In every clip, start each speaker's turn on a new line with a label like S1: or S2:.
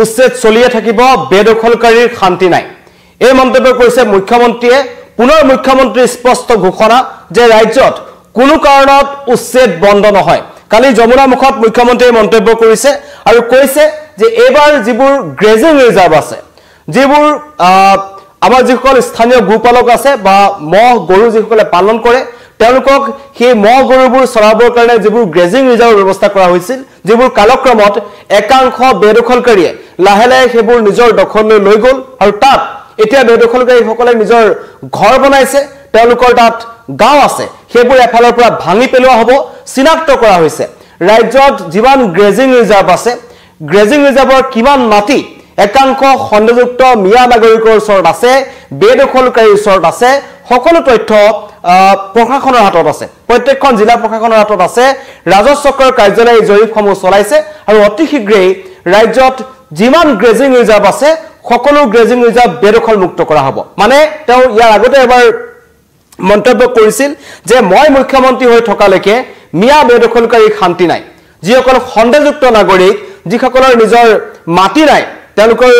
S1: উচ্ছেদ চলিয়ে থাকিব বেদখলকাৰীৰ শান্তি নাই এই মন্তব্য কৰিছে মুখ্যমন্ত্ৰীয়ে পুনৰ মুখ্যমন্ত্ৰী স্পষ্ট ঘোষণা যে ৰাজ্যত কোনো কাৰণত উচ্ছেদ বন্ধ নহয় কালি যমুনামুখত মুখ্যমন্ত্ৰীয়ে মন্তব্য কৰিছে আৰু কৈছে যে এবাৰ যিবোৰ গ্ৰেজিং ৰিজাৰ্ভ আছে যিবোৰ আমাৰ যিসকল স্থানীয় গোপালক আছে বা মহ গৰু যিসকলে পালন কৰে তেওঁলোকক সেই মহ গৰুবোৰ চৰাবৰ কাৰণে যিবোৰ গ্ৰেজিং ৰিজাৰ্ভ ব্যৱস্থা কৰা হৈছিল যিবোৰ কালক্ৰমত একাংশ বেদখলকাৰীয়ে লাহে লাহে সেইবোৰ নিজৰ দখললৈ লৈ গ'ল আৰু তাত এতিয়া বেদখলকাৰীসকলে নিজৰ ঘৰ বনাইছে তেওঁলোকৰ তাত গাঁও আছে সেইবোৰ এফালৰ পৰা ভাঙি পেলোৱা হ'ব চিনাক্ত কৰা হৈছে ৰাজ্যত যিমান গ্ৰেজিং ৰিজাৰ্ভ আছে গ্ৰেজিং ৰিজাৰ্ভৰ কিমান মাটি একাংশ খণ্ডযুক্ত মিয়া নাগৰিকৰ ওচৰত আছে বেদখলকাৰীৰ ওচৰত আছে সকলো তথ্য প্ৰশাসনৰ হাতত আছে প্ৰত্যেকখন জিলা প্ৰশাসনৰ হাতত আছে ৰাজচক্ৰৰ কাৰ্যালয়ে জৰীপসমূহ চলাইছে আৰু অতি শীঘ্ৰেই ৰাজ্যত যিমান গ্ৰেজিং ৰিজাৰ্ভ আছে সকলো গ্ৰেজিং ৰিজাৰ্ভ বেদখল মুক্ত কৰা হ'ব মানে তেওঁ ইয়াৰ আগতে এবাৰ মন্তব্য কৰিছিল যে মই মুখ্যমন্ত্ৰী হৈ থকালৈকে মিয়া বেদখলকাৰীৰ শান্তি নাই যিসকল খণ্ডযুক্ত নাগৰিক যিসকলৰ নিজৰ মাটি নাই তেওঁলোকৰ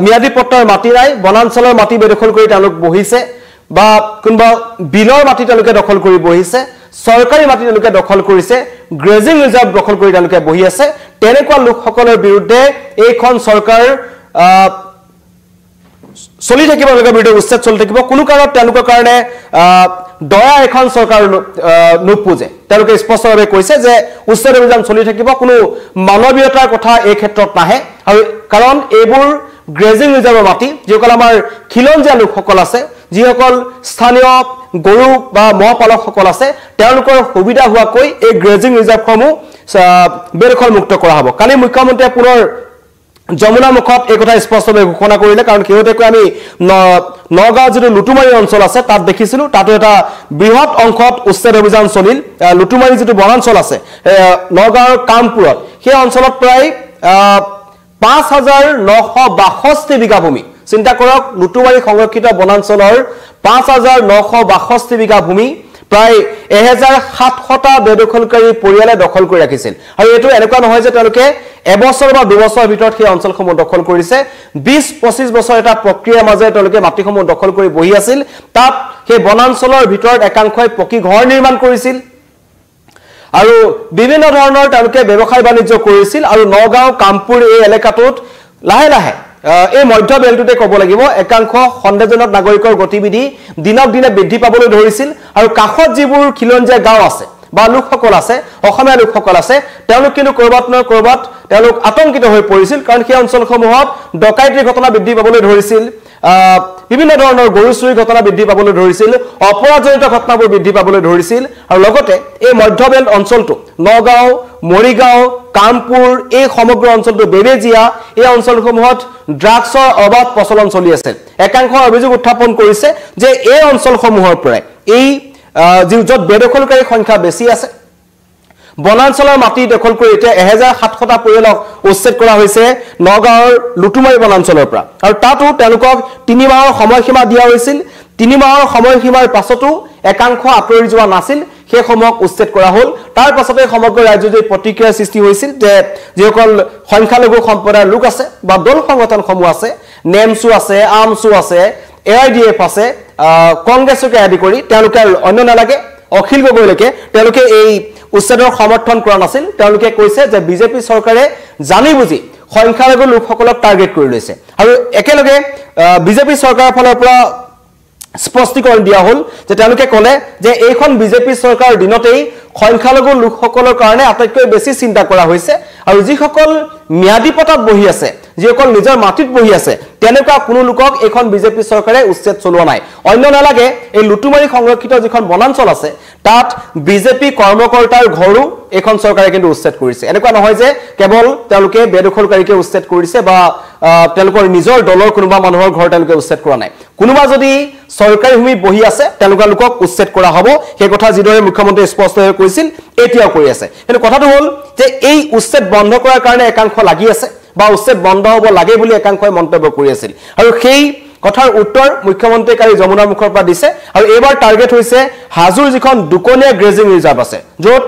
S1: মিয়াদী পট্টাৰ মাটি নাই বনাঞ্চলৰ মাটি বেদখল কৰি তেওঁলোক বহিছে বা কোনবা বিলৰ মাটি তেওঁলোকে দখল কৰি বহিছে সৰকাৰী মাটি তেওঁলোকে দখল কৰিছে গ্ৰেজিং ৰিজাৰ্ভ দখল কৰি তেওঁলোকে বহি আছে তেনেকুৱা লোকসকলৰ বিৰুদ্ধে এইখন চৰকাৰ চলি থাকিব লগা বিৰুদ্ধে উচ্ছেদ চলি থাকিব কোনো কাৰণত তেওঁলোকৰ কাৰণে দয়া এখন চৰকাৰ নুপুজে তেওঁলোকে স্পষ্টভাৱে কৈছে যে উচ্ছেদ অভিযান চলি থাকিব কোনো মানৱীয়তাৰ কথা এই ক্ষেত্ৰত নাহে আৰু কাৰণ এইবোৰ গ্ৰেজিং ৰিজাৰ্ভৰ মাটি যিসকল আমাৰ খিলঞ্জীয়া লোকসকল আছে যিসকল স্থানীয় গৰু বা মহ পালকসকল আছে তেওঁলোকৰ সুবিধা হোৱাকৈ এই গ্ৰেজিং ৰিজাৰ্ভসমূহ বেদখল মুক্ত কৰা হ'ব কালি মুখ্যমন্ত্ৰীয়ে পুনৰ যমুনামুখত এই কথা স্পষ্টভাৱে ঘোষণা কৰিলে কাৰণ কেৱলকৈ আমি নগাঁও যিটো লুটুমাৰী অঞ্চল আছে তাত দেখিছিলোঁ তাতো এটা বৃহৎ অংশত উচ্ছেদ অভিযান চলিল লুটুমাৰী যিটো বনাঞ্চল আছে নগাঁৱৰ কামপুৰত সেই অঞ্চলত প্ৰায় ৫,৯৬২ বিঘা ভূমি চিন্তা কৰক লুটুমাৰী সংৰক্ষিত বনাঞ্চলৰ ৫,৯৬২ বিঘা ভূমি প্ৰায় ১,৭০০টা বেদখলকাৰী পৰিয়ালে দখল কৰি ৰাখিছিল আৰু এইটো এনেকুৱা নহয় যে তেওঁলোকে এবছৰ বা দুবছৰৰ ভিতৰত সেই অঞ্চলসমূহ দখল কৰিছে ২০-২৫ বছৰ এটা প্ৰক্ৰিয়াৰ মাজেৰে তেওঁলোকে মাটিসমূহ দখল কৰি বহি আছিল তাত সেই বনাঞ্চলৰ ভিতৰত একাংশই পকী ঘৰ নিৰ্মাণ কৰিছিল আৰু বিভিন্ন ধৰণৰ তেওঁলোকে ব্যৱসায় বাণিজ্য কৰিছিল আৰু নগাঁও কামপুৰ এই এলেকাটোত লাহে লাহে এই মধ্য বেলটোতে ক'ব লাগিব একাংশ সন্দেহজনক নাগৰিকৰ গতিবিধি দিনক দিনে বৃদ্ধি পাবলৈ ধৰিছিল আৰু কাষত যিবোৰ খিলঞ্জীয়া গাঁও আছে বা লোকসকল আছে অসমীয়া লোকসকল আছে তেওঁলোক কিন্তু কৰবাত নহয় কৰবাত তেওঁলোক আতংকিত হৈ পৰিছিল কাৰণ সেই অঞ্চলসমূহত ডকাইতিৰ ঘটনা বৃদ্ধি পাবলৈ ধৰিছিল বিভিন্ন ধৰণৰ গৰু চুৰিৰ ঘটনা বৃদ্ধি পাবলৈ ধৰিছিল অপৰাধজনিত ঘটনাবোৰ বৃদ্ধি পাবলৈ ধৰিছিল আৰু লগতে এই মধ্য বেল্ট অঞ্চলটো নগাঁও মৰিগাঁও কামপুৰ এই সমগ্ৰ অঞ্চলটো বেবেজিয়া এই অঞ্চলসমূহত ড্ৰাগছৰ অবাধ প্ৰচলন চলি আছে একাংশ অভিযোগ উত্থাপন কৰিছে যে এই অঞ্চলসমূহৰ পৰাই এই য'ত বেদখলকাৰীৰ সংখ্যা বেছি আছে বনাঞ্চলৰ মাটি দখল কৰি এতিয়া ১,৭০০টা পৰিয়ালক উচ্ছেদ কৰা হৈছে নগাঁৱৰ লুটুমাৰী বনাঞ্চলৰ পৰা আৰু তাতো তেওঁলোকক ৩ মাহৰ সময়সীমা দিয়া হৈছিল ৩ মাহৰ সময়সীমাৰ পাছতো একাংশ আঁতৰি যোৱা নাছিল সেই সময়ক উচ্ছেদ কৰা হ'ল তাৰ পাছতে সমগ্ৰ ৰাজ্যজুৰি প্ৰতিক্ৰিয়াৰ সৃষ্টি হৈছিল যে যিসকল সংখ্যালঘু সম্প্ৰদায়ৰ লোক আছে বা দল সংগঠনসমূহ আছে নেমচু আছে আমচু আছে AIDF আছে কংগ্ৰেছকে আদি কৰি তেওঁলোকে অন্য নালাগে অখিল গগৈলৈকে তেওঁলোকে এই উচ্ছেদৰ সমৰ্থন কৰা নাছিল তেওঁলোকে কৈছে যে বিজেপি চৰকাৰে জানি বুজি সংখ্যালঘু লোকসকলক টাৰ্গেট কৰি লৈছে আৰু একেলগে বিজেপি চৰকাৰৰ ফালৰ পৰা স্পষ্টীকৰণ দিয়া হ'ল যে তেওঁলোকে ক'লে যে এইখন বিজেপি চৰকাৰৰ দিনতেই সংখ্যালঘু লোকসকলৰ কাৰণে আটাইতকৈ বেছি চিন্তা কৰা হৈছে আৰু যিসকল ম্যাদী পটত বহি আছে যিসকল নিজৰ মাটিত বহি আছে তেনেকুৱা কোনো লোকক এইখন বিজেপি চৰকাৰে উচ্ছেদ চলোৱা নাই অন্য নালাগে এই লুটুমাৰী সংৰক্ষিত যিখন বনাঞ্চল আছে তাত বিজেপি কৰ্মকৰ্তাৰ ঘৰো এইখন চৰকাৰে কিন্তু উচ্ছেদ কৰিছে এনেকুৱা নহয় যে কেৱল তেওঁলোকে বেদখলকাৰীকে উচ্ছেদ কৰিছে বা তেওঁলোকৰ নিজৰ দলৰ কোনোবা মানুহৰ ঘৰ তেওঁলোকে উচ্ছেদ কৰা নাই কোনোবা যদি চৰকাৰী ভূমি বহি আছে তেওঁলোকৰ লোকক উচ্ছেদ কৰা হ'ব সেই কথা যিদৰে মুখ্যমন্ত্ৰী স্পষ্টভাৱে কৈছিল এতিয়াও কৰি আছে কিন্তু কথাটো হ'ল যে এই উচ্ছেদ বন্ধ কৰাৰ কাৰণে একাংশ লাগি আছে বা উচ্ছেদ বন্ধ হ'ব লাগে বুলি একাংশই মন্তব্য কৰি আছিল আৰু সেই কথাৰ উত্তৰ মুখ্যমন্ত্ৰী কালি যমুনাৰ মুখৰ পৰা দিছে আৰু এইবাৰ টাৰ্গেট হৈছে হাজোৰ যিখন দুকনীয়া গ্ৰেজিং ৰিজাৰ্ভ আছে য'ত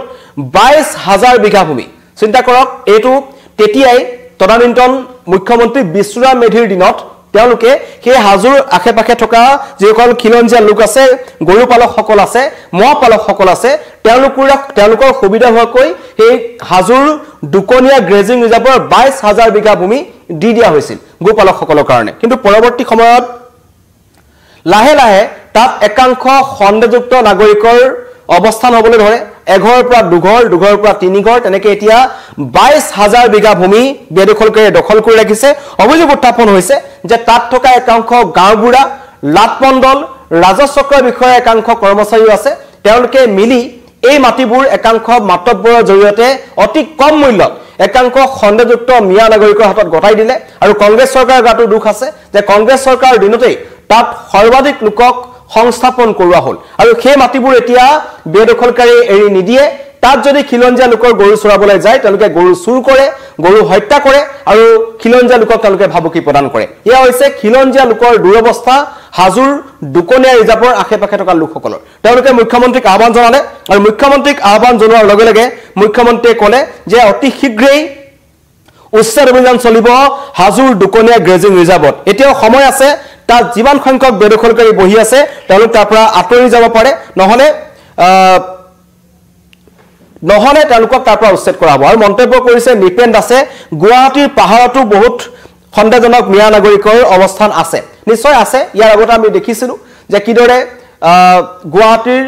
S1: ২২,০০০ বিঘা ভূমি চিন্তা কৰক এইটো তেতিয়াই তদানীন্তন মুখ্যমন্ত্ৰী বিশ্বৰাম মেধিৰ দিনত তেওঁলোকে সেই হাজোৰ আশে-পাশে থকা যিসকল খিলঞ্জীয়া লোক আছে গৰু পালকসকল আছে মহ পালকসকল আছে তেওঁলোকৰ সুবিধা হোৱাকৈ সেই হাজোৰ দুকনীয়া গ্ৰেজিং ৰিজাৰ্ভৰ 22,000 বিঘা ভূমি দি দিয়া হৈছিল গোপালকসকলৰ কাৰণে কিন্তু পৰৱৰ্তী সময়ত লাহে লাহে তাত একাংশ খণ্ডযুক্ত নাগৰিকৰ অৱস্থান হ'বলৈ ধৰে এঘৰৰ পৰা দুঘৰ দুঘৰৰ পৰা তিনিঘৰ তেনেকৈ এতিয়া 22,000 বিঘা ভূমি বেদখলকাৰীয়ে দখল কৰি ৰাখিছে অভিযোগ উত্থাপন হৈছে যে তাত থকা একাংশ গাঁওবুঢ়া লাটমণ্ডল ৰাজচক্ৰ বিষয়া একাংশ কৰ্মচাৰী আছে তেওঁলোকে মিলি এই মাটিবোৰ একাংশ মাতব্বৰৰ জৰিয়তে অতি কম মূল্যত একাংশ খণ্ডযুক্ত মিয়া নাগৰিকৰ হাতত গতাই দিলে আৰু কংগ্ৰেছ চৰকাৰৰ গাটো দুখ আছে যে কংগ্ৰেছ চৰকাৰৰ দিনতেই তাত সৰ্বাধিক লোকক সংস্থাপন কৰোৱা হ'ল আৰু সেই মাটিবোৰ এতিয়া বেদখলকাৰী এৰি নিদিয়ে তাত যদি খিলঞ্জীয়া লোকৰ গৰু চৰাবলৈ যায় তেওঁলোকে গৰু চুৰ কৰে গৰু হত্যা কৰে আৰু খিলঞ্জীয়া লোকক তেওঁলোকে ভাবুকি প্ৰদান কৰে এয়া হৈছে খিলঞ্জীয়া লোকৰ দুৰৱস্থা হাজোৰ দুকনীয়া ৰিজাৰ্ভৰ আশে-পাশে থকা লোকসকলৰ তেওঁলোকে মুখ্যমন্ত্ৰীক আহ্বান জনালে আৰু মুখ্যমন্ত্ৰীক আহ্বান জনোৱাৰ লগে লগে মুখ্যমন্ত্ৰীয়ে ক'লে যে অতি শীঘ্ৰেই উচ্ছেদ অভিযান চলিব হাজোৰ দুকনীয়া গ্ৰেজিং ৰিজাৰ্ভত এতিয়াও সময় আছে তাত যিমান সংখ্যক বেদখলকাৰী বহি আছে তেওঁলোক তাৰ পৰা আঁতৰি যাব পাৰে নহলে তেওঁলোকক তাৰ পৰা উচ্ছেদ কৰা হ'ব আৰু মন্তব্য কৰিছে নিপেন দাসে গুৱাহাটীৰ পাহাৰতো বহুত সন্দেহজনক মিয়া নাগৰিকৰ অৱস্থান আছে নিশ্চয় আছে ইয়াৰ আগতে আমি দেখিছিলোঁ যে কিদৰে গুৱাহাটীৰ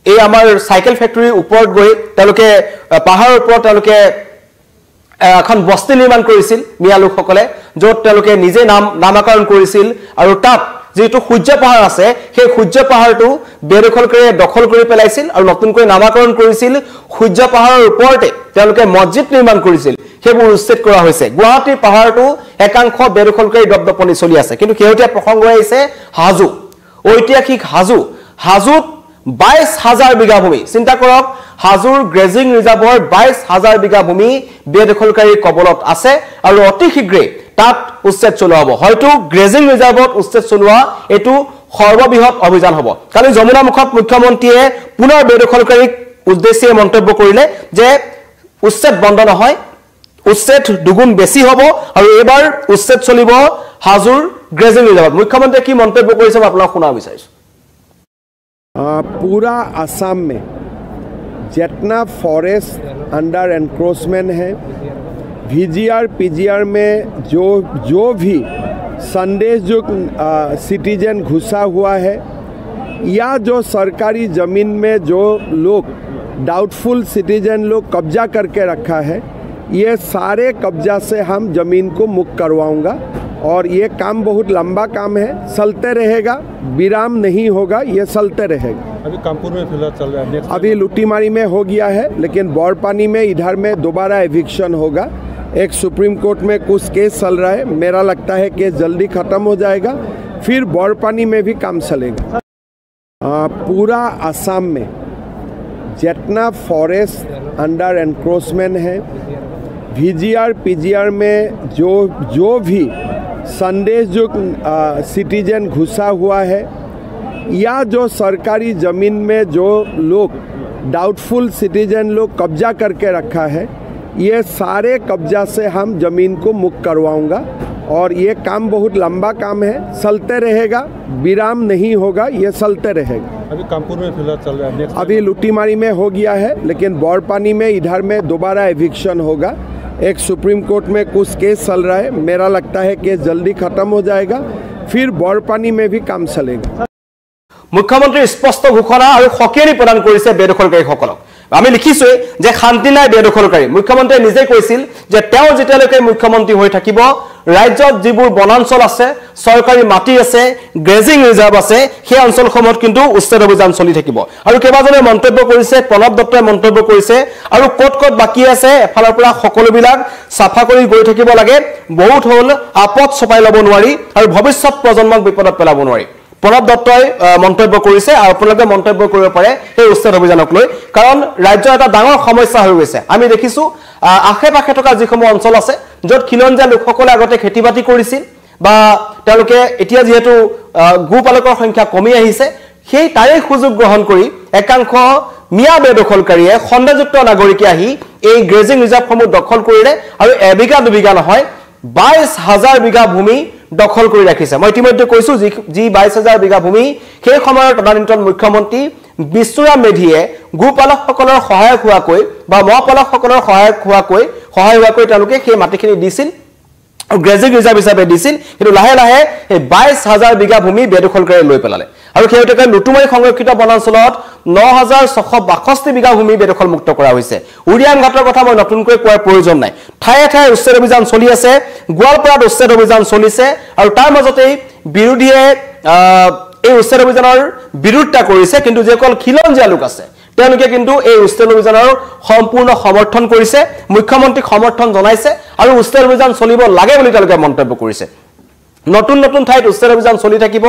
S1: এই আমাৰ চাইকেল ফেক্টৰীৰ ওপৰত গৈ তেওঁলোকে পাহাৰৰ ওপৰত তেওঁলোকে এখন বস্তি নিৰ্মাণ কৰিছিল মিয়া লোকসকলে য'ত তেওঁলোকে নিজে নামকৰণ কৰিছিল আৰু তাত যেটো সূৰ্য পাহাৰ আছে সেই সূৰ্য পাহাৰটো বেদখলকাৰীয়ে দখল কৰি পেলাইছিল আৰু নতুনকৈ নামকৰণ কৰিছিল সূৰ্য পাহাৰৰ ওপৰতে তেওঁলোকে মছজিদ নিৰ্মাণ কৰিছিল সেইবোৰ উচ্ছেদ কৰা হৈছে গুৱাহাটীৰ পাহাৰটো একাংশ বেদখলকাৰী দপদপনি চলি আছে কিন্তু শেহতীয়া প্ৰসংগ আহিছে হাজো ঐতিহাসিক হাজোত 22,000 বিঘা ভূমি চিন্তা কৰক হাজোৰ গ্ৰেজিং ৰিজাৰ্ভৰ 22,000 বিঘা ভূমি বেদখলকাৰীৰ কবলত আছে আৰু অতি শীঘ্ৰে তাত উচ্ছেদ চলোৱা হ'ব হয়তো গ্ৰেজিং ৰিজাৰ্ভত উচ্ছেদ চলোৱা এটো সৰ্ববৃহৎ অভিযান হ'ব কালি যমুনা মুখত মুখ্যমন্ত্ৰীয়ে পুনৰ বেদখলকাৰীক উদ্দেশ্যে মন্তব্য কৰিলে যে উচ্ছেদ বন্ধ নহয় উচ্ছেদ দুগুণ বেছি হ'ব আৰু এবাৰ উচ্ছেদ চলিব হাজোৰ গ্ৰেজিং ৰিজাৰ্ভত মুখ্যমন্ত্ৰীয়ে কি মন্তব্য কৰিছে মই আপোনাক শুনাব বিচাৰিছো
S2: पूरा असम में जितना फॉरेस्ट अंडर एनक्रोचमेंट है VGR PGR में जो भी संदेश जो सिटीजन घुसा हुआ है या जो सरकारी ज़मीन में जो लोग डाउटफुल सिटीजन लोग कब्जा करके रखा है ये सारे कब्जा से हम ज़मीन को मुक्त करवाऊंगा और ये काम बहुत लंबा काम है चलते रहेगा विराम नहीं होगा ये चलते रहेगा
S3: अभी कानपुर में फिलहाल चल रहा है
S2: अभी लुटीमारी में हो गया है लेकिन बौरपानी में इधर में दोबारा एविक्शन होगा एक सुप्रीम कोर्ट में कुछ केस चल रहा है मेरा लगता है केस जल्दी ख़त्म हो जाएगा फिर बौरपानी में भी काम चलेगा पूरा असम में जितना फॉरेस्ट अंडर एनक्रोचमेंट है VGR PGR में जो भी संदेश जो सिटीजन घुसा हुआ है या जो सरकारी ज़मीन में जो लोग डाउटफुल सिटीजन लोग कब्जा करके रखा है ये सारे कब्जा से हम ज़मीन को मुक्त करवाऊंगा और ये काम बहुत लंबा काम है चलते रहेगा विराम नहीं होगा ये चलते रहेगा
S3: अभी कानपुर में फिलहाल चल रहा है
S2: अभी लुटीमारी में हो गया है लेकिन बौरपानी में इधर में दोबारा एविक्शन होगा एक सुप्रीम कोर्ट में कुछ केस चल रहा है मेरा लगता है केस जल्दी ख़त्म हो जाएगा फिर बौरपानी में भी काम चलेगा
S1: मुख्यमंत्री स्पष्ट घोषणा और सकियनी प्रदान करिছে বেদখলকাৰীসকলক আমি লিখিছো যে শান্তি নাই বেদখলকাৰী মুখ্যমন্ত্ৰীয়ে নিজে কৈছিল যে তেওঁ যেতিয়ালৈকে মুখ্যমন্ত্ৰী হৈ থাকিব ৰাজ্যত যিবোৰ বনাঞ্চল আছে সৰকাৰী মাটি আছে গ্ৰেজিং ৰিজাৰ্ভ আছে সেই অঞ্চলসমূহত কিন্তু উচ্ছেদ অভিযান চলি থাকিব আৰু কেইবাজনে মন্তব্য কৰিছে প্ৰণৱ দত্তই মন্তব্য কৰিছে আৰু ক'ত বাকি আছে এফালৰ পৰা সকলোবিলাক সাফা কৰি গৈ থাকিব লাগে বহুত হল আপদ ছপাই ল'ব নোৱাৰি আৰু ভৱিষ্যত প্ৰজন্মক বিপদত পেলাব নোৱাৰি প্ৰণৱ দত্তই মন্তব্য কৰিছে আৰু আপোনালোকে মন্তব্য কৰিব পাৰে এই উচ্ছেদ অভিযানক লৈ কাৰণ ৰাজ্যৰ এটা ডাঙৰ সমস্যা হৈ গৈছে আমি দেখিছো আশে-পাশে থকা যিসমূহ অঞ্চল আছে য'ত খিলঞ্জীয়া লোকসকলে আগতে খেতিবাতি কৰিছিল বা তেওঁলোকে এতিয়া যেহেতু গোপালকৰ সংখ্যা কমি আহিছে সেই তাৰে সুযোগ গ্ৰহণ কৰি একাংশ মিয়া বেদখলকাৰীয়ে খণ্ডযুক্ত নাগৰিকে আহি এই গ্ৰেজিং ৰিজাৰ্ভসমূহ দখল কৰিলে আৰু এবিঘা দুবিঘা নহয় 22,000 বিঘা ভূমি দখল কৰি ৰাখিছে মই ইতিমধ্যে কৈছো যি 22,000 বিঘা ভূমি সেই সময়ৰ তদানীন্তন মুখ্যমন্ত্ৰী বিশ্বৰাম মেধিয়ে গোপালকসকলৰ সহায়ক হোৱাকৈ বা মহাপালকসকলৰ সহায় হোৱাকৈ তেওঁলোকে সেই মাটিখিনি দিছিল গ্ৰেজিং ৰিজাৰ্ভ হিচাপে দিছিল কিন্তু লাহে লাহে এই 22,000 বিঘা ভূমি বেদখলকাৰী লৈ পেলালে আৰু সেইটোকে লুটুমাৰী সংৰক্ষিত বনাঞ্চলত 9,662 বিঘা ভূমি বেদখল মুক্ত কৰা হৈছে উৰিয়ান ঘাটৰ কথা মই নতুনকৈ কোৱাৰ প্ৰয়োজন নাই ঠায়ে ঠায়ে উচ্ছেদ অভিযান চলি আছে গোৱালপাৰাত উচ্ছেদ অভিযান চলিছে আৰু তাৰ মাজতেই বিৰোধীয়ে এই উচ্ছেদ অভিযানৰ বিৰোধিতা কৰিছে কিন্তু যেকল খিলঞ্জীয়া লোক আছে তেওঁলোকে কিন্তু এই উচ্ছেদ অভিযানৰ সম্পূৰ্ণ সমৰ্থন কৰিছে মুখ্যমন্ত্ৰীক সমৰ্থন জনাইছে আৰু উচ্ছেদ অভিযান চলিব লাগে বুলি তেওঁলোকে মন্তব্য কৰিছে নতুন নতুন ঠাইত উচ্ছেদ অভিযান চলি থাকিব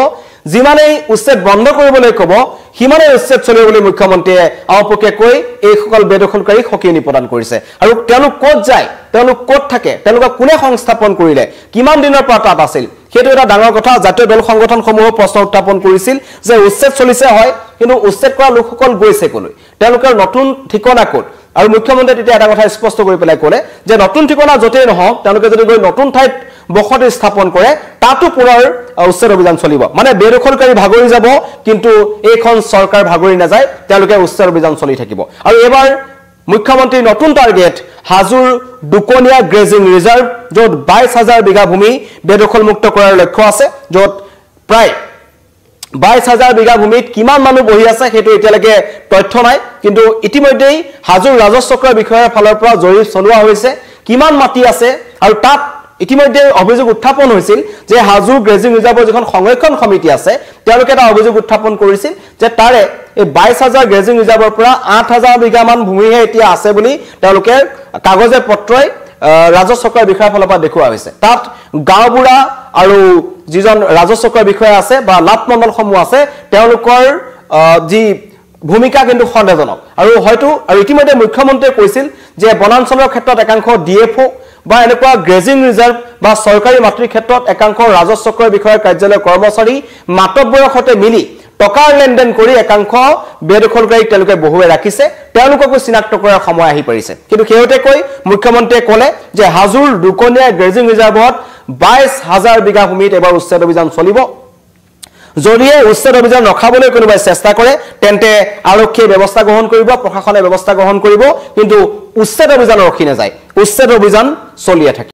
S1: যিমানেই উচ্ছেদ বন্ধ কৰিবলৈ ক'ব সিমানেই উচ্ছেদ চলিব বুলি মুখ্যমন্ত্ৰীয়ে আপকে কৈ এই সকল বেদখলকাৰীক সকিয়নি প্ৰদান কৰিছে আৰু তেওঁলোক ক'ত যায় তেওঁলোক ক'ত থাকে তেওঁলোকক কোনে সংস্থাপন কৰিলে কিমান দিনৰ পৰা তাত আছিল সেইটো এটা ডাঙৰ কথা জাতীয় দল সংগঠনসমূহ প্ৰশ্ন উত্থাপন কৰিছিল যে উচ্ছেদ চলিছে হয় কিন্তু উচ্ছেদ কৰা লোকসকল গৈছে কলৈ তেওঁলোকৰ নতুন ঠিকনা ক'ত আৰু মুখ্যমন্ত্ৰীয়ে তেতিয়া এটা কথা স্পষ্ট কৰি পেলাই ক'লে যে নতুন ঠিকনা য'তেই নহওক তেওঁলোকে যদি গৈ নতুন ঠাইত বসতি স্থাপন কৰে তাতো পুনৰ উচ্ছেদ অভিযান চলিব মানে বেদখলকাৰী ভাগৰি যাব কিন্তু এইখন চৰকাৰ ভাগৰি নাযায় তেওঁলোকে উচ্ছেদ অভিযান চলি থাকিব আৰু এবাৰ মুখ্যমন্ত্ৰী নতুন টাৰ্গেট হাজুৰ দুকনিয়া গ্ৰেজিং ৰিজাৰ্ভ য'ত 22,000 বিঘা ভূমি বেদখল মুক্ত কৰাৰ লক্ষ্য আছে য'ত প্ৰায় 22,000 বিঘা ভূমিত কিমান মানুহ বহি আছে সেইটো এতিয়ালৈকে তথ্য নাই কিন্তু ইতিমধ্যেই হাজুৰ ৰাজহ চক্ৰৰ বিষয়াৰ ফালৰ পৰা জৰীপ চলোৱা হৈছে কিমান মাটি আছে আৰু তাত ইতিমধ্যে অভিযোগ উত্থাপন হৈছিল যে হাজু গ্ৰেজিং ৰিজাৰ্ভৰ যিখন সংৰক্ষণ সমিতি আছে তেওঁলোকে এটা অভিযোগ উত্থাপন কৰিছিল যে তাৰে এই 22,000 গ্ৰেজিং ৰিজাৰ্ভৰ পৰা 8,000 বিঘা মান ভূমিহে এতিয়া আছে বুলি তেওঁলোকে কাগজে পত্ৰই ৰাজহ চক্ৰৰ বিষয়াৰ ফালৰ পৰা দেখুওৱা হৈছে তাত গাঁওবুঢ়া আৰু যিজন ৰাজহ চক্ৰৰ বিষয়া আছে বা লাট মণ্ডলসমূহ আছে তেওঁলোকৰ যি ভূমিকা কিন্তু সন্দেহজনক আৰু হয়তো আৰু ইতিমধ্যে মুখ্যমন্ত্ৰীয়ে কৈছিল যে বনাঞ্চলৰ ক্ষেত্ৰত একাংশ ডিএফও বা এনেকুৱা গ্ৰেজিং ৰিজাৰ্ভ বা চৰকাৰী মাটিৰ ক্ষেত্ৰত একাংশ ৰাজহ চক্ৰৰ বিষয়াৰ কাৰ্যালয়ৰ কৰ্মচাৰী মাতব্বৰৰ সৈতে মিলি টকাৰ লেনদেন কৰি একাংশ বেদখলকাৰীক তেওঁলোকে বহুৱাই ৰাখিছে তেওঁলোককো চিনাক্ত কৰাৰ সময় আহি পৰিছে কিন্তু শেহতীয়াকৈ মুখ্যমন্ত্ৰীয়ে ক'লে যে হাজুৰ দুকনিয়া গ্ৰেজিং ৰিজাৰ্ভত 22,000 বিঘা ভূমিত এবাৰ উচ্ছেদ অভিযান চলিব যদি উচ্ছেদ অভিযান ৰখাবলৈ কোনোবাই চেষ্টা কৰে তেন্তে আৰক্ষীয়ে ব্যৱস্থা গ্ৰহণ কৰিব প্ৰশাসনে ব্যৱস্থা গ্ৰহণ কৰিব কিন্তু উচ্ছেদ অভিযান ৰখি নাযায় উচ্ছেদ অভিযান চলিয়ে থাকে